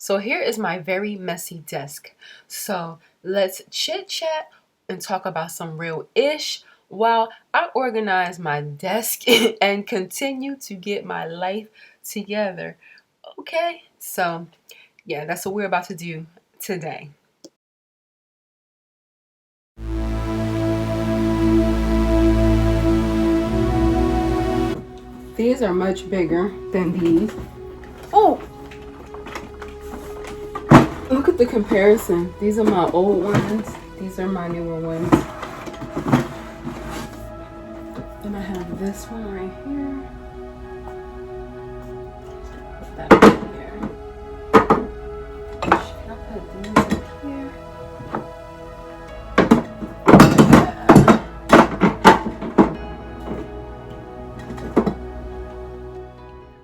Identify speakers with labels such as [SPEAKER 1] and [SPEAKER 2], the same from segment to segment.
[SPEAKER 1] So here is my very messy desk. So let's chit chat and talk about some real ish while I organize my desk and continue to get my life together. Okay, so yeah, that's what we're about to do today. These are much bigger than these. Oh, look at the comparison. These are my old ones. These are my newer ones. Then I have this one right here. Put that in here. Should I put these in here?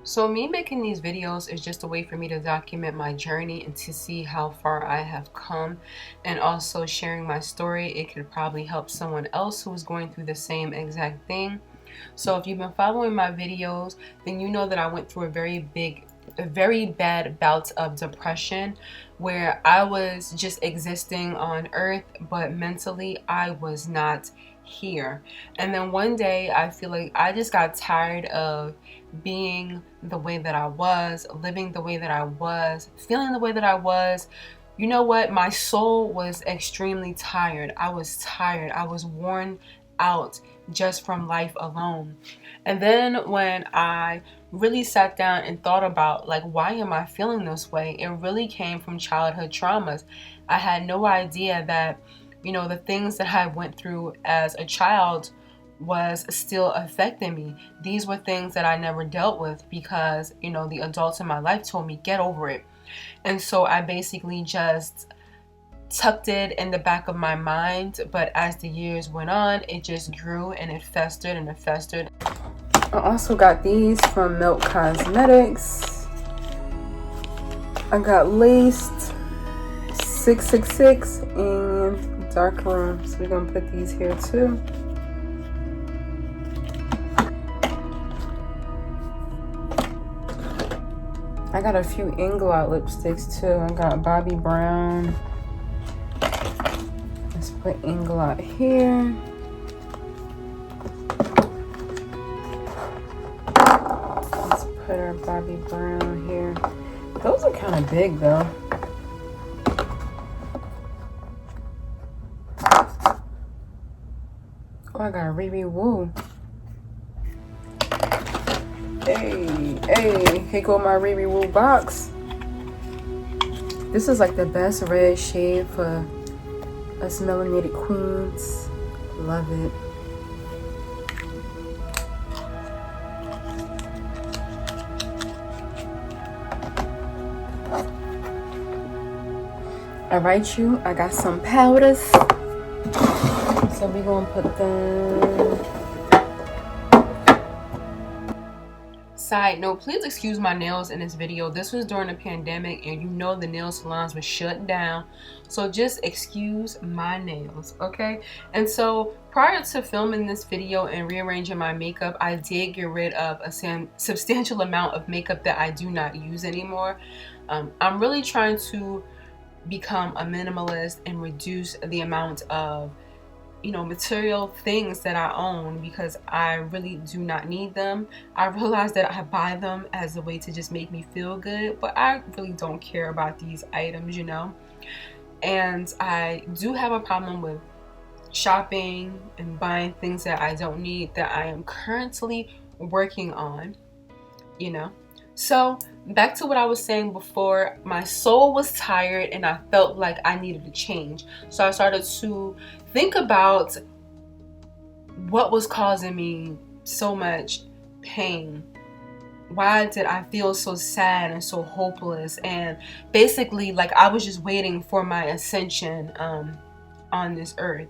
[SPEAKER 1] So me making these videos is just a way for me to document my journey and to see how far I have come, and also sharing my story. It could probably help someone else who is going through the same exact thing. So if you've been following my videos, then you know that I went through a very bad bout of depression where I was just existing on earth, but mentally I was not here. And then one day I feel like I just got tired of being the way that I was, living the way that I was, feeling the way that I was. You know what? My soul was extremely tired. I was tired. I was worn out just from life alone. And then when I really sat down and thought about, like, why am I feeling this way? It really came from childhood traumas. I had no idea that, the things that I went through as a child was still affecting me. These were things that I never dealt with because, the adults in my life told me, get over it. And so I basically just tucked it in the back of my mind, but as the years went on, it just grew and it festered and it festered. I also got these from Milk Cosmetics. I got laced 666 and dark room, so we're gonna put these here too. I got a few Inglot lipsticks too. I got Bobbi Brown. Let's put Inglot here. Let's put our Bobbi Brown here. Those are kind of big though. Oh, I got a Riri Woo. Hey, here go my Riri Woo box. This is like the best red shade for us melanated queens. Love it. Alright, I got some powders. So we're gonna put them. Side note, please excuse my nails in this video. This was during the pandemic and the nail salons were shut down. So just excuse my nails, okay? And so prior to filming this video and rearranging my makeup, I did get rid of a substantial amount of makeup that I do not use anymore. I'm really trying to become a minimalist and reduce the amount of material things that I own because I really do not need them. I realize that I buy them as a way to just make me feel good, but I really don't care about these items, And I do have a problem with shopping and buying things that I don't need that I am currently working on, So back to what I was saying before, my soul was tired and I felt like I needed to change. So I started to think about what was causing me so much pain. Why did I feel so sad and so hopeless? And basically, like, I was just waiting for my ascension on this earth.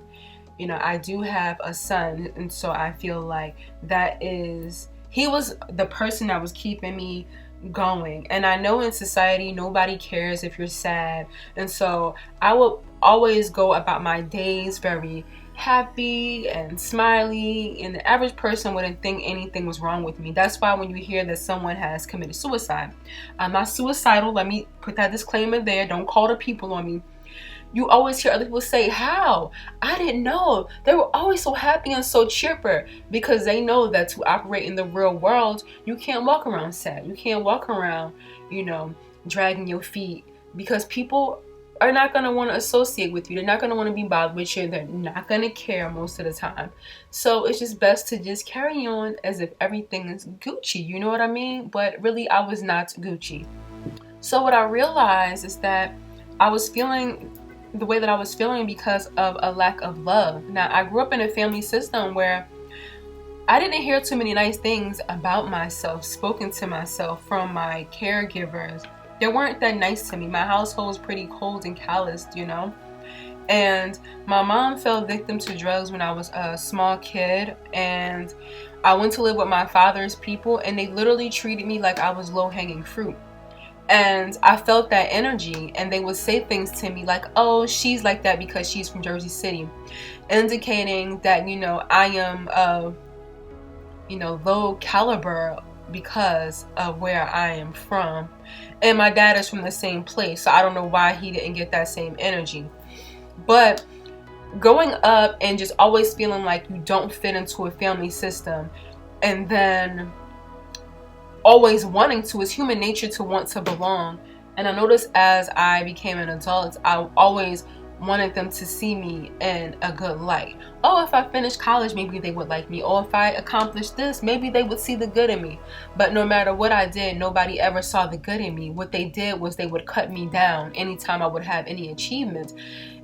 [SPEAKER 1] I do have a son, and so I feel like he was the person that was keeping me going. And I know in society nobody cares if you're sad, and so I will always go about my days very happy and smiley, and the average person wouldn't think anything was wrong with me. That's why when you hear that someone has committed suicide, I'm not suicidal. Let me put that disclaimer there. Don't call the people on me. You always hear other people say, how? I didn't know. They were always so happy and so chipper, because they know that to operate in the real world, you can't walk around sad. You can't walk around, dragging your feet, because people are not going to want to associate with you. They're not going to want to be bothered with you. They're not going to care most of the time. So it's just best to just carry on as if everything is Gucci. You know what I mean? But really, I was not Gucci. So what I realized is that I was feeling the way that I was feeling because of a lack of love. Now, I grew up in a family system where I didn't hear too many nice things about myself spoken to myself from my caregivers. They weren't that nice to me. My household was pretty cold and calloused, And my mom fell victim to drugs when I was a small kid, and I went to live with my father's people, and they literally treated me like I was low-hanging fruit. And I felt that energy, and they would say things to me like, oh, she's like that because she's from Jersey City, indicating that, I am, low caliber because of where I am from. And my dad is from the same place, so I don't know why he didn't get that same energy. But growing up and just always feeling like you don't fit into a family system, and then always wanting to, it's human nature to want to belong. And I noticed as I became an adult, I always wanted them to see me in a good light. Oh, if I finished college, maybe they would like me. Or if I accomplished this, maybe they would see the good in me. But no matter what I did, nobody ever saw the good in me. What they did was they would cut me down anytime I would have any achievement.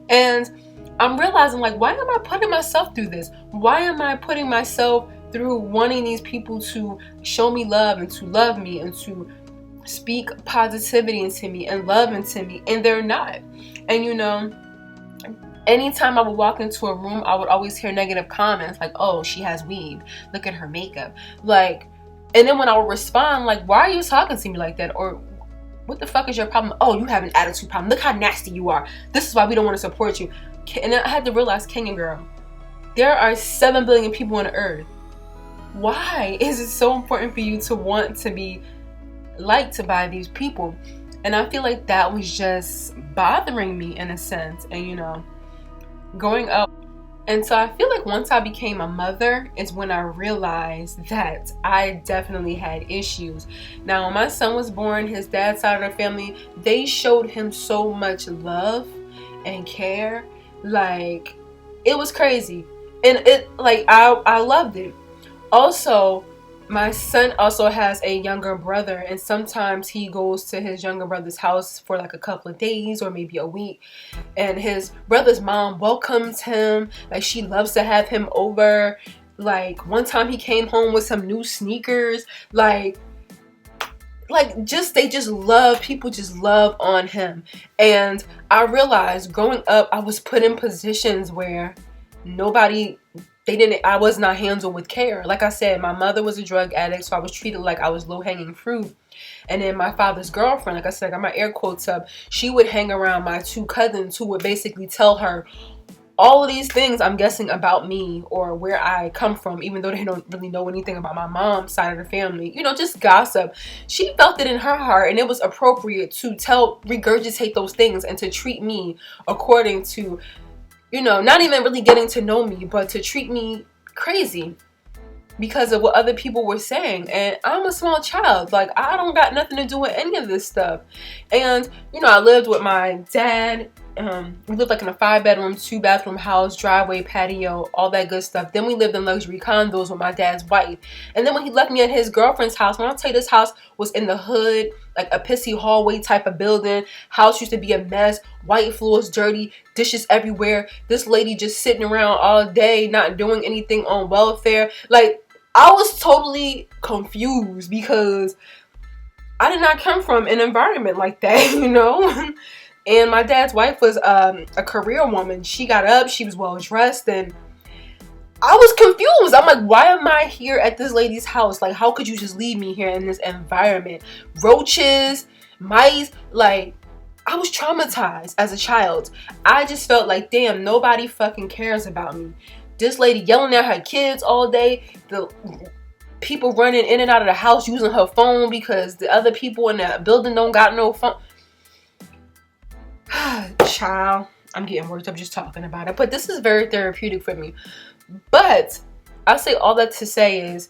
[SPEAKER 1] And I'm realizing, like, why am I putting myself through this? Why am I putting myself through wanting these people to show me love and to love me and to speak positivity into me and love into me, and they're not? And anytime I would walk into a room, I would always hear negative comments like, oh, she has weave, look at her makeup, like, and then when I would respond, like, why are you talking to me like that? Or what the fuck is your problem? Oh, you have an attitude problem, look how nasty you are, this is why we don't want to support you. And then I had to realize, Kenyan girl, there are 7 billion people on the earth. Why is it so important for you to want to be liked by these people? And I feel like that was just bothering me in a sense. And growing up, and so I feel like once I became a mother is when I realized that I definitely had issues. Now, when my son was born, his dad's side of the family, they showed him so much love and care. Like, it was crazy. And I loved it. Also, my son also has a younger brother, and sometimes he goes to his younger brother's house for like a couple of days or maybe a week, and his brother's mom welcomes him. Like, she loves to have him over. Like, one time he came home with some new sneakers. Like they just love, people just love on him. And I realized growing up, I was put in positions where I was not handled with care. Like I said, my mother was a drug addict, so I was treated like I was low-hanging fruit. And then my father's girlfriend, like I said, I got my air quotes up, she would hang around my 2 cousins who would basically tell her all of these things, I'm guessing, about me or where I come from, even though they don't really know anything about my mom's side of the family. Just gossip. She felt it in her heart, and it was appropriate to regurgitate those things and to treat me according to, not even really getting to know me, but to treat me crazy because of what other people were saying. And I'm a small child. Like, I don't got nothing to do with any of this stuff. And, I lived with my dad. We lived like in a 5-bedroom, 2-bathroom house, driveway, patio, all that good stuff. Then we lived in luxury condos with my dad's wife. And then when he left me at his girlfriend's house, when I tell you, this house was in the hood, like a pissy hallway type of building. House used to be a mess, white floors, dirty, dishes everywhere. This lady just sitting around all day, not doing anything on welfare. Like, I was totally confused because I did not come from an environment like that, And my dad's wife was a career woman. She got up, she was well dressed, and I was confused. I'm like, why am I here at this lady's house? Like, how could you just leave me here in this environment? Roaches, mice, like, I was traumatized as a child. I just felt like, damn, nobody fucking cares about me. This lady yelling at her kids all day. The people running in and out of the house using her phone because the other people in that building don't got no phone. Child, I'm getting worked up just talking about it. But this is very therapeutic for me. But I'll say all that to say is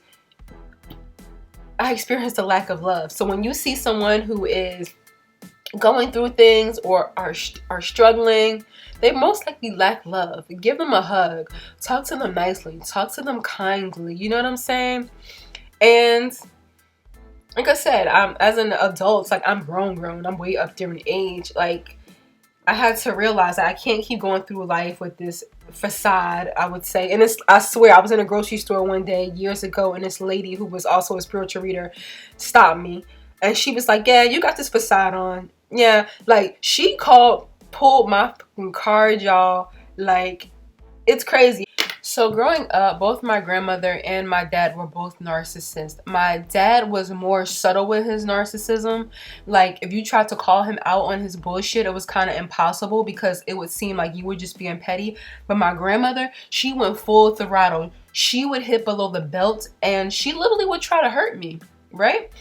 [SPEAKER 1] I experienced a lack of love. So when you see someone who is going through things or are struggling, they most likely lack love. Give them a hug. Talk to them nicely. Talk to them kindly. You know what I'm saying? And like I said, as an adult, it's like I'm grown. I'm way up there in age. Like, I had to realize that I can't keep going through life with this facade, I would say. And I swear, I was in a grocery store one day years ago, and this lady who was also a spiritual reader stopped me. And she was like, yeah, you got this facade on. Yeah, like, she pulled my fucking card, y'all. Like, it's crazy. So growing up, both my grandmother and my dad were both narcissists. My dad was more subtle with his narcissism. Like, if you tried to call him out on his bullshit, it was kind of impossible because it would seem like you were just being petty. But my grandmother, she went full throttle. She would hit below the belt and she literally would try to hurt me, right?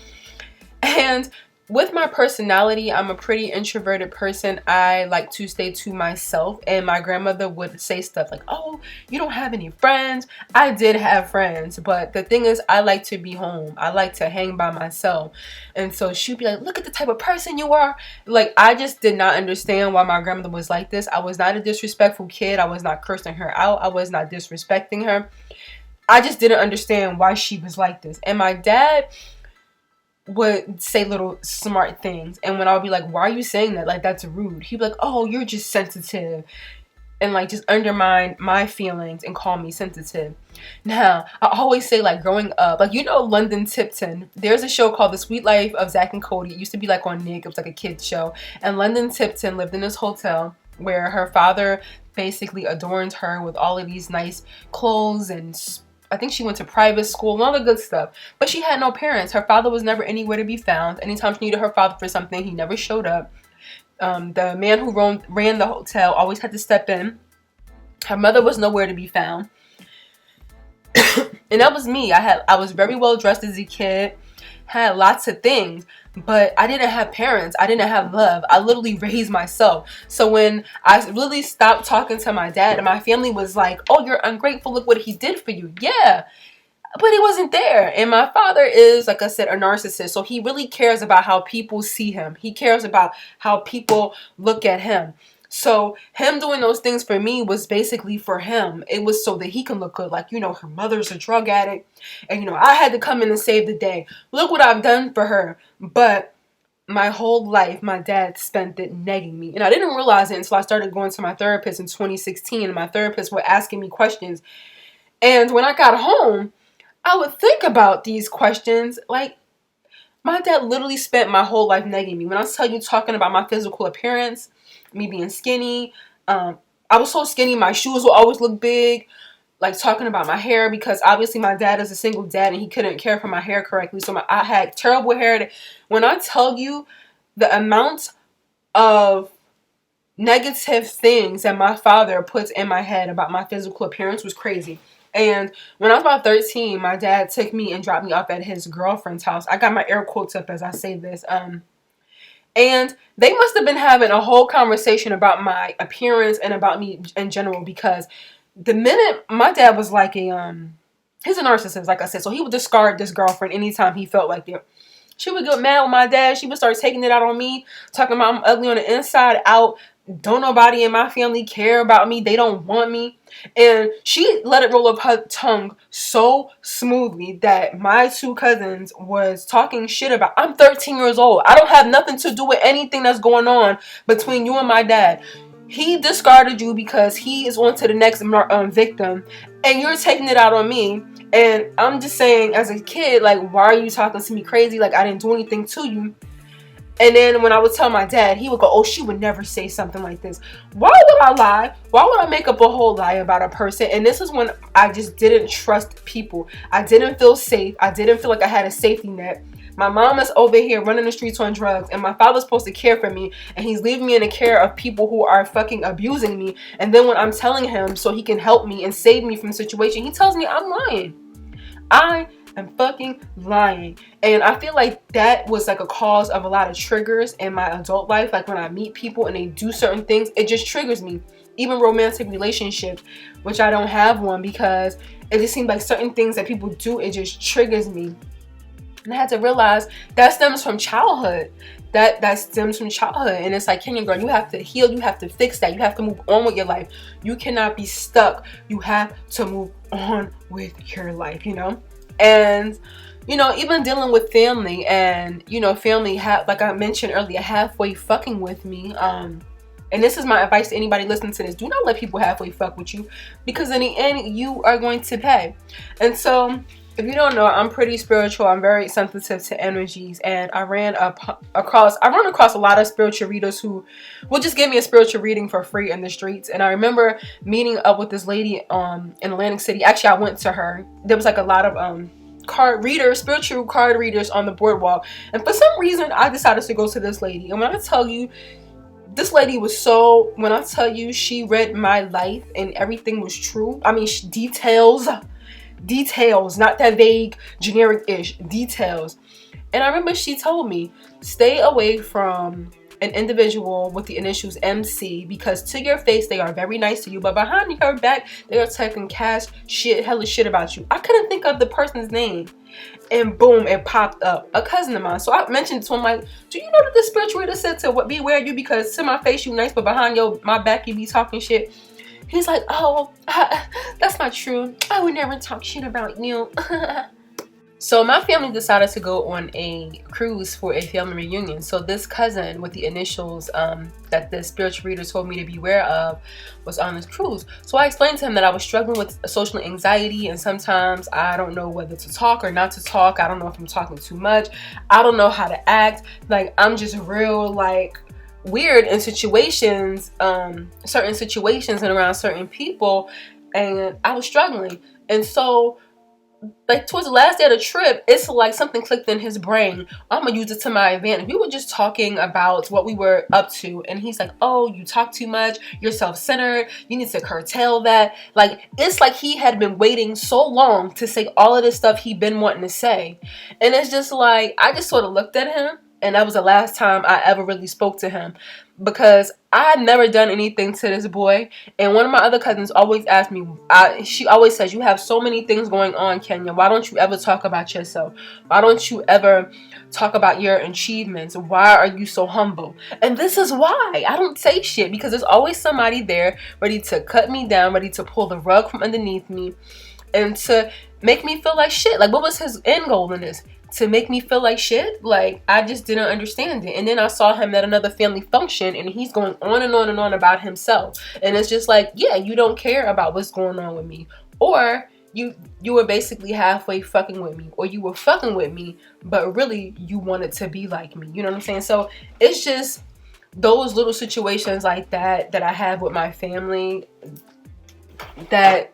[SPEAKER 1] And with my personality, I'm a pretty introverted person. I like to stay to myself, and my grandmother would say stuff like, oh, you don't have any friends. I did have friends, but the thing is, I like to be home. I like to hang by myself. And so she'd be like, look at the type of person you are. Like, I just did not understand why my grandmother was like this. I was not a disrespectful kid. I was not cursing her out. I was not disrespecting her. I just didn't understand why she was like this. And my dad would say little smart things, and when I would be like, why are you saying that? Like, that's rude. He'd be like, oh, you're just sensitive, and like just undermine my feelings and call me sensitive. Now, I always say, like, growing up, like, you know, London Tipton, there's a show called The Sweet Life of Zach and Cody. It used to be like on Nick. It was like a kid's show, and London Tipton lived in this hotel where her father basically adorned her with all of these nice clothes, and I think she went to private school and all the good stuff. But she had no parents. Her father was never anywhere to be found. Anytime she needed her father for something, he never showed up. The man who ran the hotel always had to step in. Her mother was nowhere to be found. And that was me. I was very well dressed as a kid. Had lots of things, but I didn't have parents. I didn't have love. I literally raised myself. So when I really stopped talking to my dad, and my family was like, oh, you're ungrateful, look what he did for you. Yeah, but he wasn't there. And my father is, like I said, a narcissist. So he really cares about how people see him. He cares about how people look at him. So him doing those things for me was basically for him. It was so that he can look good. Like, you know, her mother's a drug addict. And, you know, I had to come in and save the day. Look what I've done for her. But my whole life, my dad spent it negging me. And I didn't realize it until I started going to my therapist in 2016. And my therapist were asking me questions. And when I got home, I would think about these questions. Like, my dad literally spent my whole life negging me. When I tell you, talking about my physical appearance, me being skinny, I was so skinny, my shoes would always look big. Like, talking about my hair, because obviously my dad is a single dad and he couldn't care for my hair correctly. So I had terrible hair. When I tell you the amount of negative things that my father puts in my head about my physical appearance was crazy. And when I was about 13, my dad took me and dropped me off at his girlfriend's house. I got my air quotes up as I say this. And they must have been having a whole conversation about my appearance and about me in general, because the minute my dad was like he's a narcissist, like I said, so he would discard this girlfriend anytime he felt like it. She would get mad with my dad. She would start taking it out on me, talking about I'm ugly on the inside out. Don't nobody in my family care about me. They don't want me. And she let it roll off her tongue so smoothly that my two cousins was talking shit about. I'm 13 years old. I don't have nothing to do with anything that's going on between you and my dad. He discarded you because he is on to the next victim, and you're taking it out on me. And I'm just saying, as a kid, like, why are you talking to me crazy? Like, I didn't do anything to you. And then when I would tell my dad, he would go, oh, she would never say something like this. Why would I lie? Why would I make up a whole lie about a person? And this is when I just didn't trust people. I didn't feel safe. I didn't feel like I had a safety net. My mom is over here running the streets on drugs, and my father's supposed to care for me, and he's leaving me in the care of people who are fucking abusing me. And then when I'm telling him so he can help me and save me from the situation, he tells me I'm lying. I am fucking lying. And I feel like that was like a cause of a lot of triggers in my adult life. Like when I meet people and they do certain things, it just triggers me. Even romantic relationships, which I don't have one, because it just seems like certain things that people do, it just triggers me. And I had to realize that stems from childhood. That stems from childhood. And it's like, Kenya girl, you have to heal, you have to fix that, you have to move on with your life. You cannot be stuck. You have to move on with your life, you know? And you know, even dealing with family, and you know, family like I mentioned earlier, halfway fucking with me. And this is my advice to anybody listening to this: do not let people halfway fuck with you, because in the end you are going to pay. And so if you don't know, I'm pretty spiritual. I'm very sensitive to energies, and I run across a lot of spiritual readers who will just give me a spiritual reading for free in the streets. And I remember meeting up with this lady in Atlantic City. Actually, I went to her. There was like a lot of spiritual card readers on the boardwalk, and for some reason I decided to go to this lady. And when I tell you, this lady was when I tell you she read my life and everything was true. I mean, details, not that vague, generic-ish, details. And I remember she told me, stay away from an individual with the initials MC, because to your face they are very nice to you, but behind your back they are talking hella shit about you. I couldn't think of the person's name, and boom, it popped up. A cousin of mine. So I mentioned it to him, like, do you know that this spiritual reader said to beware you, because to my face you nice, but behind my back you be talking shit? He's like, oh, that's not true. I would never talk shit about you. So my family decided to go on a cruise for a family reunion. So this cousin with the initials that the spiritual reader told me to beware of was on this cruise. So I explained to him that I was struggling with social anxiety, and sometimes I don't know whether to talk or not to talk. I don't know if I'm talking too much. I don't know how to act. Like, I'm just real like weird in situations, certain situations and around certain people, and I was struggling. And so like towards the last day of the trip, it's like something clicked in his brain. I'm gonna use it to my advantage. We were just talking about what we were up to, and he's like, oh, you talk too much, you're self-centered, you need to curtail that. Like, it's like he had been waiting so long to say all of this stuff he'd been wanting to say. And it's just like, I just sort of looked at him, and that was the last time I ever really spoke to him, because I had never done anything to this boy. And one of my other cousins always asked me, she always says, you have so many things going on, Kenya. Why don't you ever talk about yourself? Why don't you ever talk about your achievements? Why are you so humble? And this is why I don't say shit, because there's always somebody there ready to cut me down, ready to pull the rug from underneath me, and to make me feel like shit. Like, what was his end goal in this? To make me feel like shit? Like, I just didn't understand it. And then I saw him at another family function, and he's going on and on and on about himself. And it's just like, yeah, you don't care about what's going on with me. Or you were basically halfway fucking with me. Or you were fucking with me, but really you wanted to be like me. You know what I'm saying? So it's just those little situations like that I have with my family that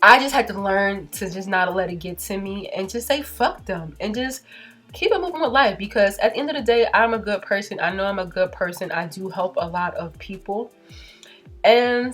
[SPEAKER 1] I just had to learn to just not let it get to me, and just say fuck them and just keep it moving with life. Because at the end of the day, I'm a good person. I know I'm a good person. I do help a lot of people, and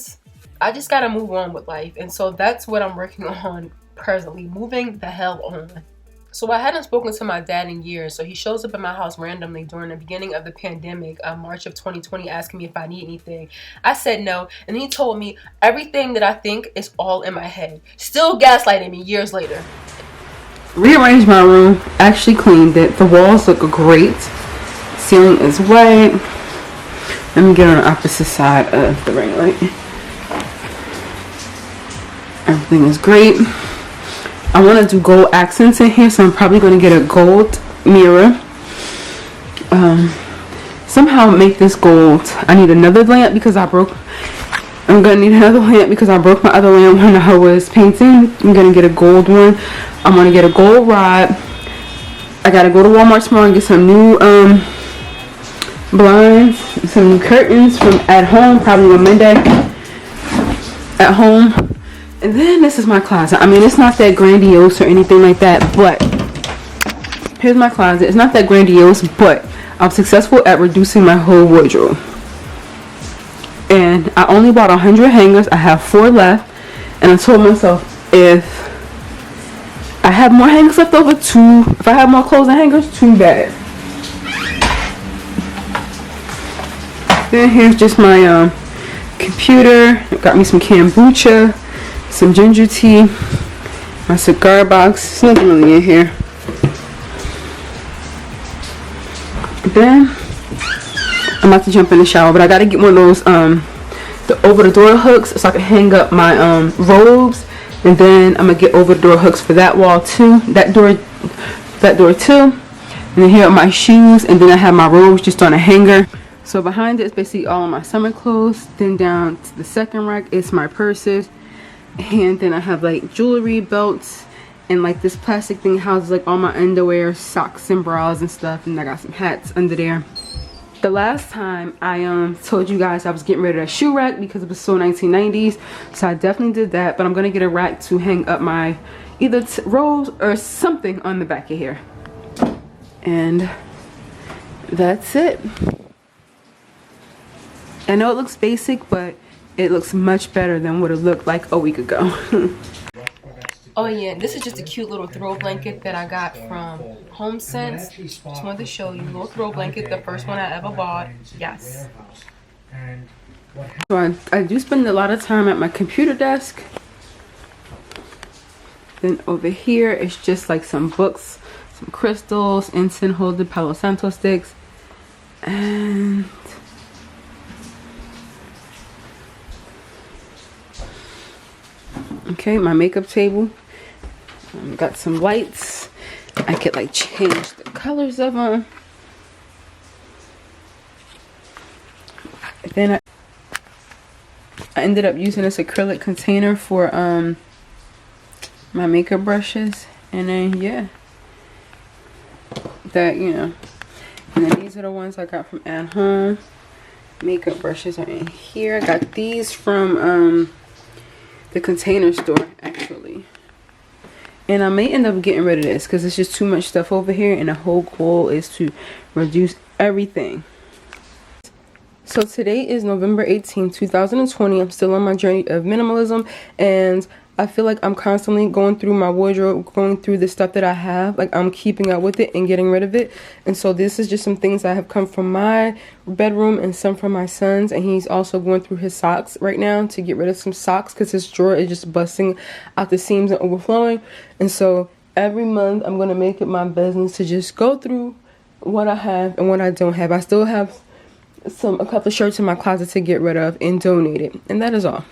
[SPEAKER 1] I just gotta move on with life. And so that's what I'm working on presently, moving the hell on. So I hadn't spoken to my dad in years, so he shows up at my house randomly during the beginning of the pandemic, March of 2020, asking me if I need anything. I said no, and he told me everything that I think is all in my head. Still gaslighting me years later.
[SPEAKER 2] Rearranged my room, actually cleaned it. The walls look great. Ceiling is white. Let me get on the opposite side of the ring light. Everything is great. I want to do gold accents in here, so I'm probably going to get a gold mirror. Somehow make this gold. I need another lamp because I'm going to need another lamp because I broke my other lamp when I was painting. I'm going to get a gold one. I'm going to get a gold rod. I got to go to Walmart tomorrow and get some new blinds, some new curtains from at home, probably on Monday at home. And then this is my closet. I mean, it's not that grandiose or anything like that, but here's my closet. It's not that grandiose, but I'm successful at reducing my whole wardrobe. And I only bought 100 hangers. I have 4 left. And I told myself, if I have more hangers left over, if I have more clothes and hangers, too bad. Then here's just my computer. Got me some kombucha, some ginger tea, my cigar box. There's nothing really in here. Then I'm about to jump in the shower, but I gotta get one of those the over the door hooks so I can hang up my robes. And then I'm gonna get over the door hooks for that wall too, that door too. And then here are my shoes, and then I have my robes just on a hanger. So behind it is basically all of my summer clothes. Then down to the second rack is my purses, and then I have like jewelry, belts, and like this plastic thing houses like all my underwear, socks, and bras and stuff. And I got some hats under there. The last time I told you guys I was getting rid of that shoe rack because it was so 1990s, so I definitely did that. But I'm gonna get a rack to hang up my either robes or something on the back of here. And that's it. I know it looks basic, but it looks much better than what it looked like a week ago.
[SPEAKER 1] Oh yeah, this is just a cute little throw blanket that I got from HomeSense. Just wanted to show you a little throw blanket, the first one I ever bought. Yes.
[SPEAKER 2] So I do spend a lot of time at my computer desk. Then over here it's just like some books, some crystals, incense holder, Palo Santo sticks, and okay, my makeup table. Got some lights. I could like change the colors of them. Then I ended up using this acrylic container for my makeup brushes. And then yeah, that, you know. And then these are the ones I got from At Home. Makeup brushes are in here. I got these from the Container Store actually. And I may end up getting rid of this because it's just too much stuff over here, and the whole goal is to reduce everything. So today is November 18, 2020. I'm still on my journey of minimalism, and I feel like I'm constantly going through my wardrobe, going through the stuff that I have. Like I'm keeping up with it and getting rid of it. And so this is just some things that have come from my bedroom and some from my son's. And he's also going through his socks right now to get rid of some socks because his drawer is just busting out the seams and overflowing. And so every month I'm going to make it my business to just go through what I have and what I don't have. I still have a couple of shirts in my closet to get rid of and donate it. And that is all.